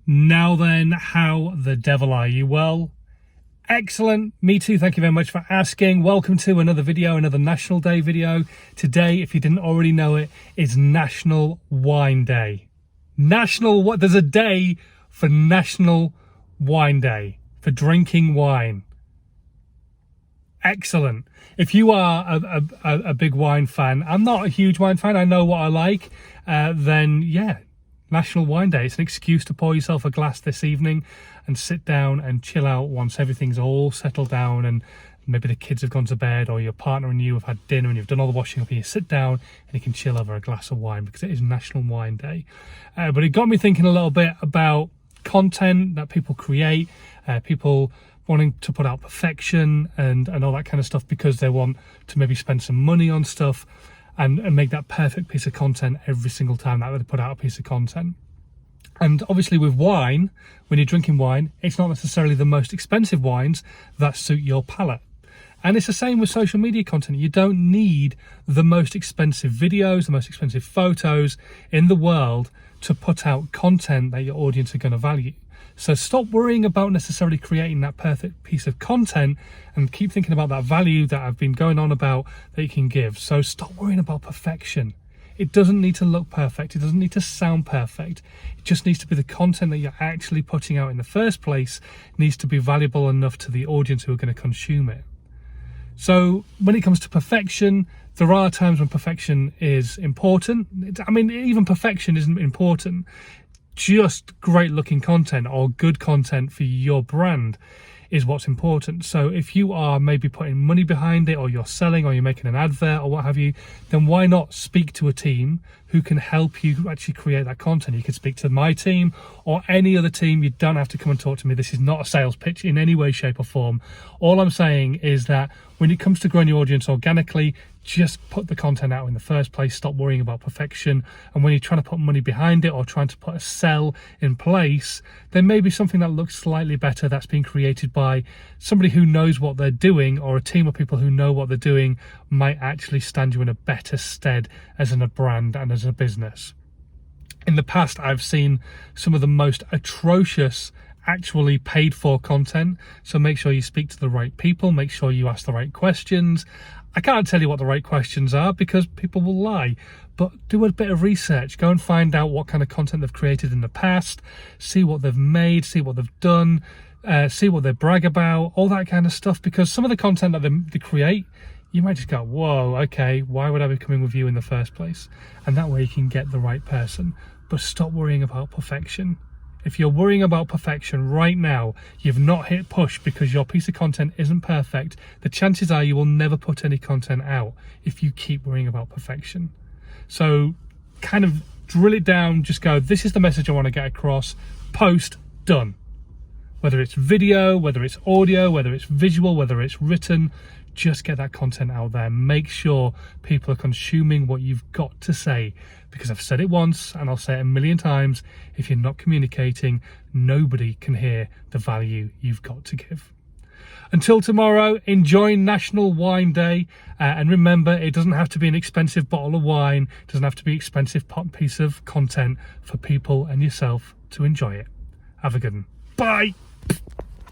Now then, how the devil are you? Well, excellent. Me too. Thank you very much for asking. Welcome to another video, another National Day video. Today, if you didn't already know it, is National Wine Day. There's a day for National Wine Day, for drinking wine. Excellent. If you are a big wine fan, I'm not a huge wine fan, I know what I like, then yeah, National Wine Day. It's an excuse to pour yourself a glass this evening and sit down and chill out once everything's all settled down and maybe the kids have gone to bed or your partner and you have had dinner and you've done all the washing up and you sit down and you can chill over a glass of wine because it is National Wine Day. But it got me thinking a little bit about content that people create, people wanting to put out perfection and all that kind of stuff because they want to maybe spend some money on stuff and make that perfect piece of content every single time that they put out a piece of content. And obviously with wine, when you're drinking wine, it's not necessarily the most expensive wines that suit your palate. And it's the same with social media content. You don't need the most expensive videos, the most expensive photos in the world to put out content that your audience are going to value. So stop worrying about necessarily creating that perfect piece of content and keep thinking about that value that I've been going on about that you can give. So stop worrying about perfection. It doesn't need to look perfect. It doesn't need to sound perfect. It just needs to be the content that you're actually putting out in the first place needs to be valuable enough to the audience who are going to consume it. So when it comes to perfection, there are times when perfection is important. I mean, even perfection isn't important. Just great looking content or good content for your brand is what's important. So if you are maybe putting money behind it or you're selling or you're making an advert or what have you, then why not speak to a team who can help you actually create that content? You could speak to my team or any other team. You don't have to come and talk to me. This is not a sales pitch in any way, shape or form. All I'm saying is that when it comes to growing your audience organically, just put the content out in the first place. Stop worrying about perfection. And when you're trying to put money behind it or trying to put a sell in place, there may be something that looks slightly better that's been created by somebody who knows what they're doing, or a team of people who know what they're doing might actually stand you in a better stead as a brand and as a business. In the past, I've seen some of the most atrocious actually paid for content. So make sure you speak to the right people, make sure you ask the right questions. I can't tell you what the right questions are because people will lie, but do a bit of research. Go and find out what kind of content they've created in the past, see what they've made, see what they've done, see what they brag about, all that kind of stuff, because some of the content that they create, you might just go, whoa, okay, why would I be coming with you in the first place? And that way you can get the right person. But stop worrying about perfection. If you're worrying about perfection right now, you've not hit push because your piece of content isn't perfect, the chances are you will never put any content out if you keep worrying about perfection. So kind of drill it down, just go, this is the message I want to get across, post, done. Whether it's video, whether it's audio, whether it's visual, whether it's written, just get that content out there. Make sure people are consuming what you've got to say, because I've said it once and I'll say it a million times. If you're not communicating, nobody can hear the value you've got to give. Until tomorrow, enjoy National Wine Day. And remember, it doesn't have to be an expensive bottle of wine. It doesn't have to be an expensive piece of content for people and yourself to enjoy it. Have a good one. Bye.